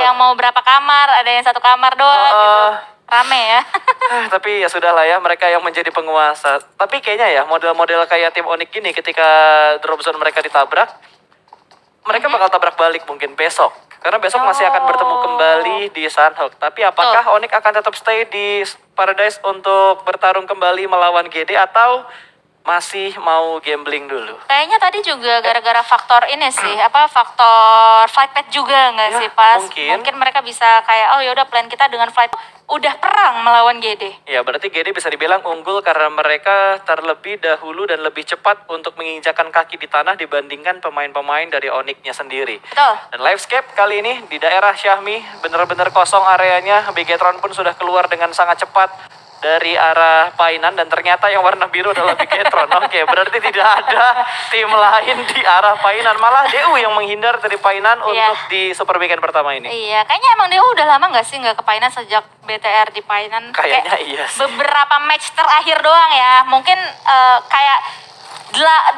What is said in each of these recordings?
yang mau berapa kamar, ada yang satu kamar doang gitu. Rame ya. Tapi ya sudah lah ya, mereka yang menjadi penguasa. Tapi kayaknya ya model-model kayak tim Onyx gini ketika drop zone mereka ditabrak, mereka bakal tabrak balik mungkin besok. Karena besok masih akan bertemu kembali di Sunhawk. Tapi apakah Onyx akan tetap stay di Paradise untuk bertarung kembali melawan GD atau masih mau gambling dulu? Kayaknya tadi juga gara-gara faktor ini sih, faktor flight path juga nggak Ya, sih pas? mungkin Mereka bisa kayak, oh yaudah plan kita dengan flight udah perang melawan GD. Ya, berarti GD bisa dibilang unggul karena mereka terlebih dahulu dan lebih cepat untuk menginjakan kaki di tanah dibandingkan pemain-pemain dari Onyx-nya sendiri. Betul. Dan Livescape kali ini di daerah Syahmi benar-benar kosong areanya. Bigetron pun sudah keluar dengan sangat cepat dari arah Painan dan ternyata yang warna biru adalah Bigetron. Oke, berarti tidak ada tim lain di arah Painan. Malah DU yang menghindar dari Painan untuk di Super Weekend pertama ini. Iya, kayaknya emang DU udah lama nggak sih nggak ke Painan sejak BTR di Painan? Kayaknya iya sih. Beberapa match terakhir doang ya. Mungkin kayak 2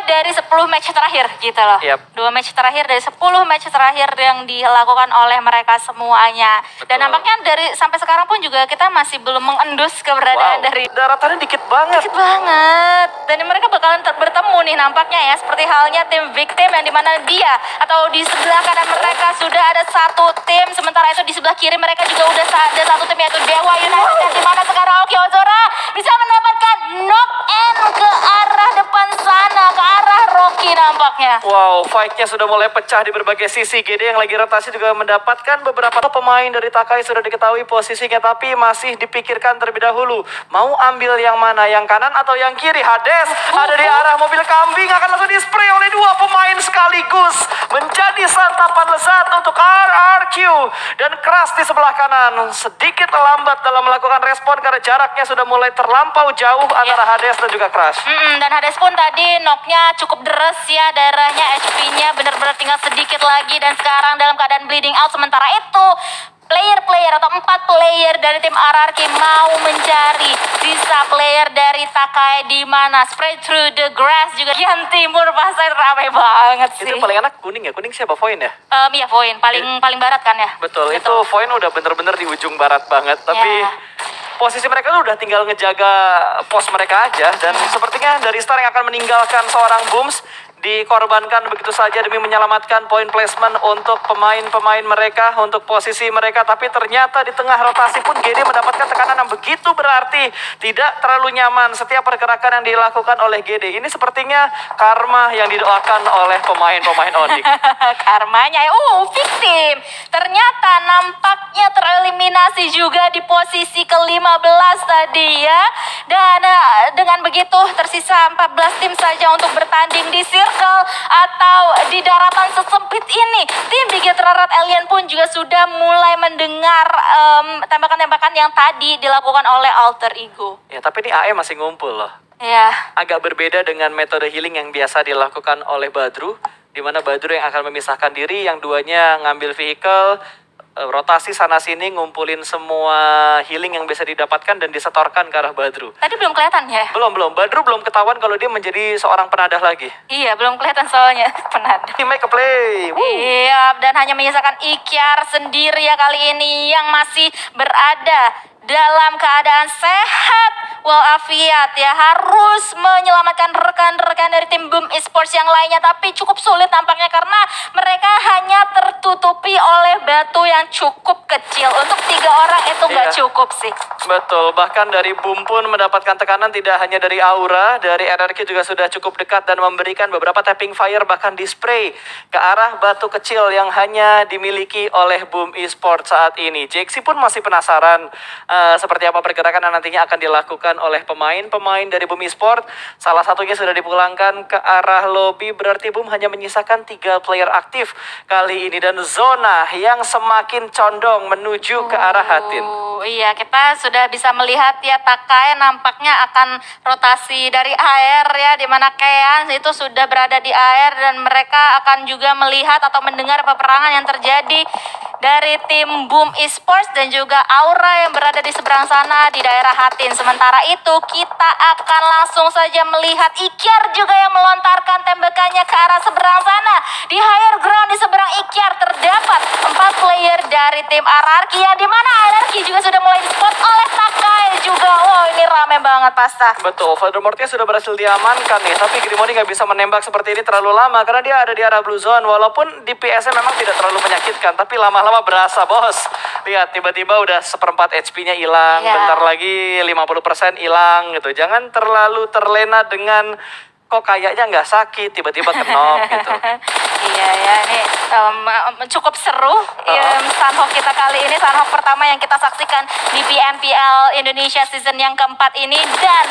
dari 10 match terakhir gitu loh. 2 match terakhir dari 10 match terakhir yang dilakukan oleh mereka semuanya. Betul. Dan nampaknya dari sampai sekarang pun juga kita masih belum mengendus keberadaan dari daratannya dikit banget. Dikit banget. Dan mereka bakalan bertemu nih nampaknya ya, seperti halnya tim Victim yang dimana dia atau di sebelah kanan mereka sudah ada satu tim, sementara itu di sebelah kiri mereka juga udah ada satu tim yaitu Dewa United yang dimana sekarang Oki Ozora bisa mendapatkan knock and ke arah depan sana, ke arah Rocky nampaknya. Wow, fight-nya sudah mulai pecah di berbagai sisi. GD yang lagi rotasi juga mendapatkan beberapa pemain dari Takai sudah diketahui posisinya, tapi masih dipikirkan terlebih dahulu. Mau ambil yang mana, yang kanan atau yang kiri? Hades ada di arah mobil kambing, akan langsung di-spray oleh 2 pemain sekaligus. Menjadi santapan lezat untuk RRQ. Dan Crash di sebelah kanan sedikit lambat dalam melakukan respon karena jaraknya sudah mulai terlampau jauh antara Hades dan juga Crash. Dan Hades pun tadi knocknya cukup deres ya, darahnya, HP-nya benar-benar tinggal sedikit lagi dan sekarang dalam keadaan bleeding out. Sementara itu player-player atau 4 player dari tim RRQ mau mencari sisa player dari Takai di mana spread through the grass juga Kian Timur pasar ramai banget sih. Itu paling enak kuning ya? Kuning siapa? Voin ya? Iya Voin, paling barat kan ya? Betul. Itu Voin udah bener-bener di ujung barat banget, tapi posisi mereka tuh udah tinggal ngejaga pos mereka aja. Dan sepertinya dari Star yang akan meninggalkan seorang Booms dikorbankan begitu saja demi menyelamatkan point placement untuk pemain-pemain mereka, untuk posisi mereka. Tapi ternyata di tengah rotasi pun GD mendapatkan tekanan yang begitu berarti, tidak terlalu nyaman setiap pergerakan yang dilakukan oleh GD. Ini sepertinya karma yang didoakan oleh pemain-pemain Onyx. Karmanya, Victim ternyata nampaknya tereliminasi juga di posisi ke-15 tadi ya. Dan dengan begitu tersisa 14 tim saja untuk bertanding di circle atau di daratan sesempit ini. Tim Bigetron Red Alien pun juga sudah mulai mendengar tembakan-tembakan yang tadi dilakukan oleh Alter Ego. Ya, tapi ini AE masih ngumpul loh. Ya. Agak berbeda dengan metode healing yang biasa dilakukan oleh Badru, di mana Badru yang akan memisahkan diri, yang duanya ngambil vehicle, rotasi sana-sini, ngumpulin semua healing yang bisa didapatkan dan disetorkan ke arah Badru. Tadi belum kelihatan ya? Belum. Badru belum ketahuan kalau dia menjadi seorang penadah lagi. Iya, belum kelihatan soalnya penadah. Make a play. Iya, dan hanya menyisakan Ikyar sendiri ya kali ini yang masih berada dalam keadaan sehat walafiat ya, harus menyelamatkan rekan-rekan dari tim Boom Esports yang lainnya, tapi cukup sulit tampaknya karena mereka hanya tertutupi oleh batu yang cukup kecil. Untuk 3 orang itu nggak cukup sih. Betul, bahkan dari Boom pun mendapatkan tekanan tidak hanya dari aura, dari RRQ juga sudah cukup dekat dan memberikan beberapa tapping fire, bahkan di-spray ke arah batu kecil yang hanya dimiliki oleh Boom Esports saat ini. JXC pun masih penasaran seperti apa pergerakan yang nantinya akan dilakukan oleh pemain-pemain dari Boom Esports. Salah satunya sudah dipulangkan ke arah lobby, berarti Boom hanya menyisakan 3 player aktif kali ini. Dan zona yang semakin condong menuju ke arah Hatin. Iya, kita sudah bisa melihat ya, Takai nampaknya akan rotasi dari air ya, dimana Kean itu sudah berada di air dan mereka akan juga melihat atau mendengar peperangan yang terjadi dari tim Boom Esports dan juga Aura yang berada di seberang sana di daerah Hatin. Sementara itu kita akan langsung saja melihat Ikyar juga yang melontarkan tembakannya ke arah seberang sana. Di higher ground di seberang Ikyar terdapat 4 player dari dari tim RRQ yang dimana RRQ juga sudah mulai di-spot oleh Takai juga. Wow, ini rame banget Pasta. Betul, Voldemortnya sudah berhasil diamankan nih. Tapi Grimoni nggak bisa menembak seperti ini terlalu lama karena dia ada di arah Blue Zone. Walaupun DPS-nya memang tidak terlalu menyakitkan, tapi lama-lama berasa, bos. Lihat, tiba-tiba udah seperempat HP-nya hilang, bentar lagi 50% hilang gitu. Jangan terlalu terlena dengan kok kayaknya nggak sakit, tiba-tiba kenok gitu. Iya ya, ini cukup seru Sunhawk kita kali ini. Sunhawk pertama yang kita saksikan di PMPL Indonesia season yang keempat ini. Dan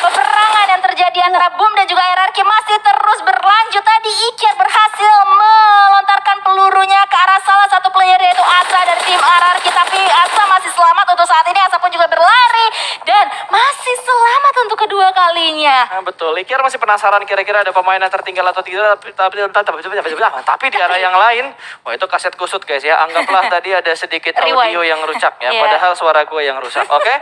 peperangan yang terjadi antara Boom dan juga RRQ masih terus berlanjut. Tadi Iker berhasil melontarkan pelurunya ke arah salah satu player yaitu Asa dari tim RRQ. Tapi Asa masih selamat untuk saat ini. Asa pun juga berlari dan masih selamat untuk kedua kalinya. Nah, betul, Iker masih penasaran kira-kira ada pemain yang tertinggal atau tidak. Tapi di arah yang lain, wah itu kaset kusut guys ya. Anggaplah tadi ada sedikit audio yang rusak ya. Padahal suara gue yang rusak. Oke.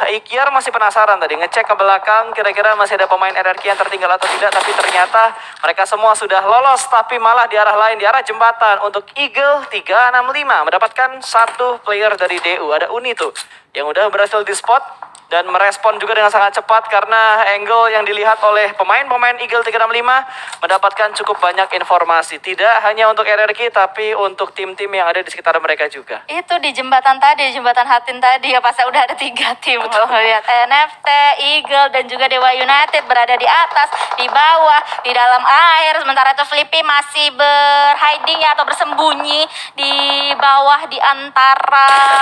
Iker masih penasaran tadi ngecek ke belakang kira-kira masih ada pemain RRQ yang tertinggal atau tidak. Tapi ternyata mereka semua sudah lolos. Tapi malah di arah lain, di arah jembatan untuk Eagle 365 mendapatkan satu player dari DU. Ada Uni tuh yang udah berhasil di spot dan merespon juga dengan sangat cepat karena angle yang dilihat oleh pemain-pemain Eagle 365 mendapatkan cukup banyak informasi. Tidak hanya untuk RRQ tapi untuk tim-tim yang ada di sekitar mereka juga. Itu di jembatan tadi, jembatan Hatin tadi ya, pas udah ada 3 tim. Lihat NFT, Eagle dan juga Dewa United berada di atas, di bawah, di dalam air. Sementara itu Flippy masih berhiding ya atau bersembunyi di bawah di antara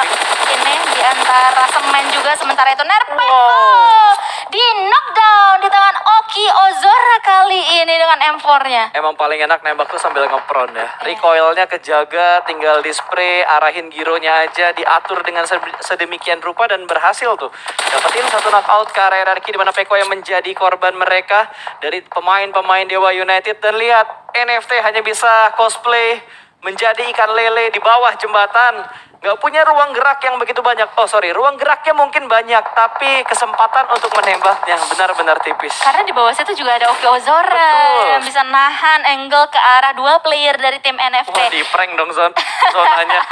ini, di antara semen juga. Sementara itu Nerpeko di knockdown di tangan Oki Ozora kali ini dengan M4-nya. Emang paling enak nembak tuh sambil ngepron ya. Recoilnya kejaga, tinggal di spray, arahin gironya aja, diatur dengan sedemikian rupa dan berhasil tuh. Dapetin satu knockout ke arah RRQ di mana Peko yang menjadi korban mereka dari pemain-pemain Dewa United. Dan lihat, NFT hanya bisa cosplay menjadi ikan lele di bawah jembatan. Nggak punya ruang gerak yang begitu banyak. Ruang geraknya mungkin banyak, tapi kesempatan untuk menembaknya benar-benar tipis. Karena di bawah situ juga ada Oki Ozora yang bisa nahan angle ke arah 2 player dari tim NFT. Wah, di prank dong zonanya.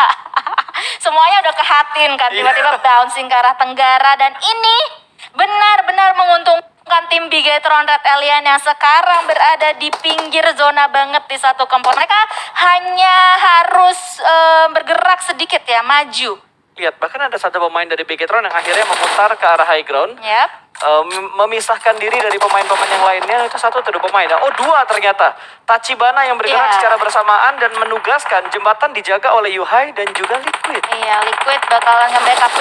Semuanya udah kehatin kan, tiba-tiba bouncing ke arah tenggara. Dan ini benar-benar menguntungkan tim Bigetron Red Alien yang sekarang berada di pinggir zona banget di satu kompon. Mereka hanya harus bergerak sedikit ya, maju. Lihat, bahkan ada satu pemain dari Bigetron yang akhirnya memutar ke arah high ground. Memisahkan diri dari pemain-pemain yang lainnya. Itu 1 atau 2 pemain. 2 ternyata. Tachibana yang bergerak secara bersamaan dan menugaskan jembatan dijaga oleh Yuhai dan juga Liquid. Iya, Liquid bakalan nge-backup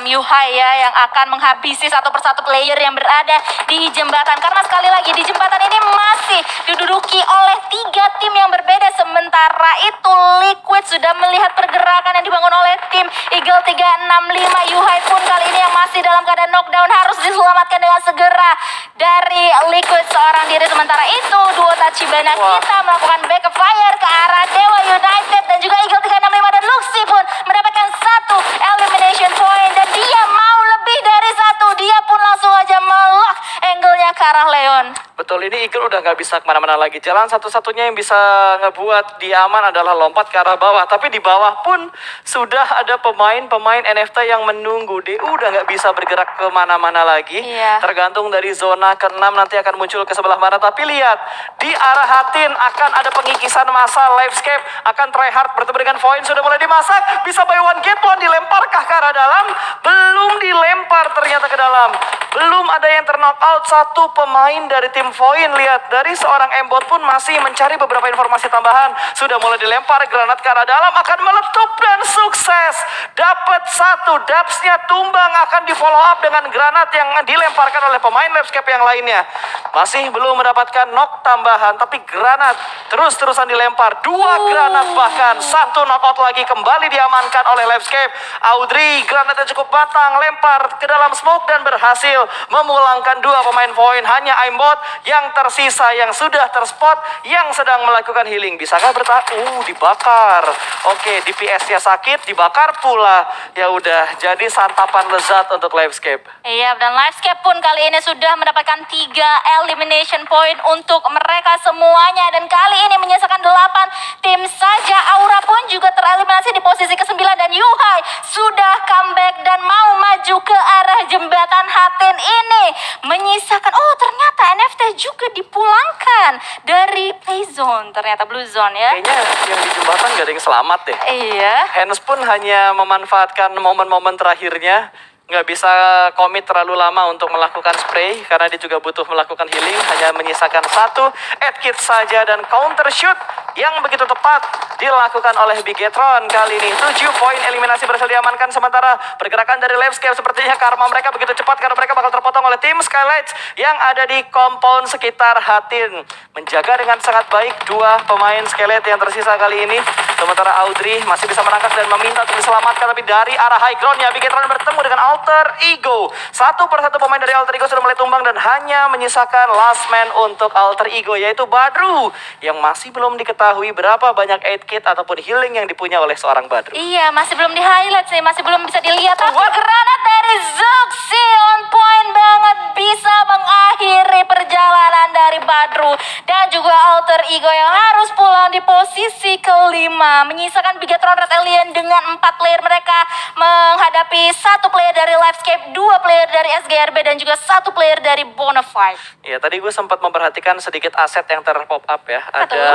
Yuhai ya, yang akan menghabisi satu persatu player yang berada di jembatan. Karena sekali lagi di jembatan ini masih diduduki oleh 3 tim yang berbeda. Sementara itu Liquid sudah melihat pergerakan yang dibangun oleh tim Eagle 365. Yuhai pun kali ini yang masih dalam keadaan knockdown harus diselamatkan dengan segera dari Liquid seorang diri. Sementara itu duo Tachibana kita melakukan backup fire ke arah Dewa United dan juga Eagle 365, dan Luxi pun mendapatkan 1 elimination point dan dia mau lebih dari 1. Dia pun langsung aja melock angle-nya ke arah Leon. Betul, ini Eagle udah nggak bisa kemana-mana lagi. Jalan satu-satunya yang bisa ngebuat dia aman adalah lompat ke arah bawah. Tapi di bawah pun sudah ada pemain-pemain NFT yang menunggu. DU udah nggak bisa bergerak kemana-mana lagi. Tergantung dari zona ke-6 nanti akan muncul ke sebelah mana. Tapi lihat, di arah Hatin akan ada pengikisan massa. Livescape akan tryhard bertemu dengan Voin. Sudah mulai dimasak. Bisa buy one get one. Dilemparkah ke arah dalam? Belum dilempar ternyata ke dalam. Belum ada yang terknockout. 1 pemain dari tim Voin. Lihat, dari seorang Embot pun masih mencari beberapa informasi tambahan. Sudah mulai dilempar granat ke arah dalam. Akan meletup dan sukses. Dapat 1. Dapsnya tumbang, akan di follow up dengan granat yang dilemparkan oleh pemain Livescape yang lainnya. Masih belum mendapatkan knock tambahan, tapi granat terus-terusan dilempar. 2 granat bahkan. 1 knockout lagi kembali diamankan oleh Livescape. Audrey granatnya cukup matang, lempar ke dalam smoke dan berhasil. berhasil memulangkan 2 pemain poin. Hanya Aimbot yang tersisa yang sudah terspot yang sedang melakukan healing. Bisakah bertahan? Dibakar. Oke, DPS-nya sakit, dibakar pula. Ya udah, jadi santapan lezat untuk Livescape. Iya, dan Livescape pun kali ini sudah mendapatkan 3 elimination point untuk mereka semuanya. Dan kali ini menyisakan 8 tim saja. Aura pun juga tereliminasi di posisi ke-9. Dan Yuhai sudah comeback dan mau maju ke arah jembatan Hatin ini. Menyisakan, oh ternyata NFT juga dipulangkan dari Playzone. Ternyata Blue Zone ya. Kayaknya yang di jembatan gak ada yang selamat deh. Iya. Hans pun hanya memanfaatkan momen-momen terakhirnya. Nggak bisa komit terlalu lama untuk melakukan spray karena dia juga butuh melakukan healing. Hanya menyisakan 1 add kit saja dan counter shoot yang begitu tepat dilakukan oleh Bigetron kali ini. 7 poin eliminasi berhasil diamankan, sementara pergerakan dari Livescape sepertinya karma mereka begitu cepat karena mereka bakal terpotong oleh tim Skylights yang ada di compound sekitar Hatin. Menjaga dengan sangat baik 2 pemain Skylight yang tersisa kali ini. Sementara Audrey masih bisa merangkak dan meminta untuk diselamatkan, tapi dari arah high ground-nya Bigetron bertemu dengan Alter Ego. Satu persatu pemain dari Alter Ego sudah mulai tumbang dan hanya menyisakan last man untuk Alter Ego, yaitu Badru, yang masih belum diketahui berapa banyak aid kit ataupun healing yang dipunya oleh seorang Badru. Iya, masih belum di highlight sih, masih belum bisa dilihat. Tapi granat dari Zuxi on point banget, bisa mengakhiri perjalanan dari Badru dan juga Alter Ego yang harus pulang di posisi ke-5. Menyisakan Bigetron Red Alien dengan 4 player mereka menghadapi 1 player dari Livescape, 2 player dari SGRB dan juga 1 player dari Bonafide. Ya, tadi gue sempat memperhatikan sedikit aset yang terpop up ya. Ada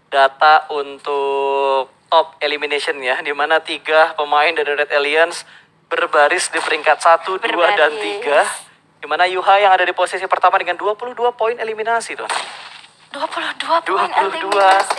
data untuk top elimination ya, di mana 3 pemain dari Red Aliens berbaris di peringkat 1, 2, dan 3. Di mana Yuha yang ada di posisi pertama dengan 22 poin eliminasi tuh. 22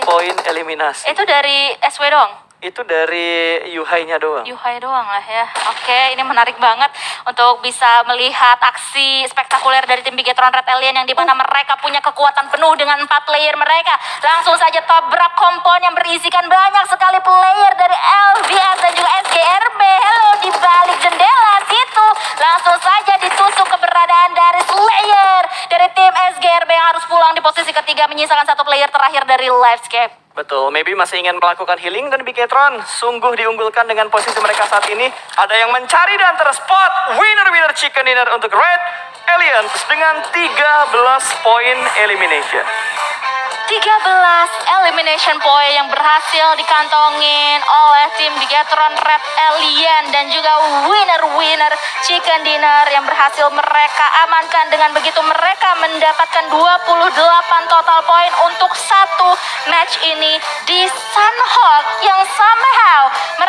poin eliminasi. Itu dari SW dong? Itu dari Yuhai-nya doang. Yuhai doang lah ya. Oke, ini menarik banget untuk bisa melihat aksi spektakuler dari tim Bigetron Red Alien yang dimana mereka punya kekuatan penuh dengan 4 player mereka. Langsung saja tabrak kompon yang berisikan banyak sekali player dari LVS dan juga SGRB. Hello, di balik jendela situ langsung saja ditusuk keberadaan dari Slayer dari tim SGRB yang harus pulang di posisi ketiga, menyisakan 1 player terakhir dari Livescape. Betul, maybe masih ingin melakukan healing dan Bigetron sungguh diunggulkan dengan posisi mereka saat ini. Ada yang mencari dan terspot. Winner chicken dinner untuk Red Aliens dengan 13 poin elimination. 13 elimination point yang berhasil dikantongin oleh tim Bigetron Red Alien dan juga winner chicken dinner yang berhasil mereka amankan. Dengan begitu mereka mendapatkan 28 total poin untuk 1 match ini di Sunhawk yang somehow mereka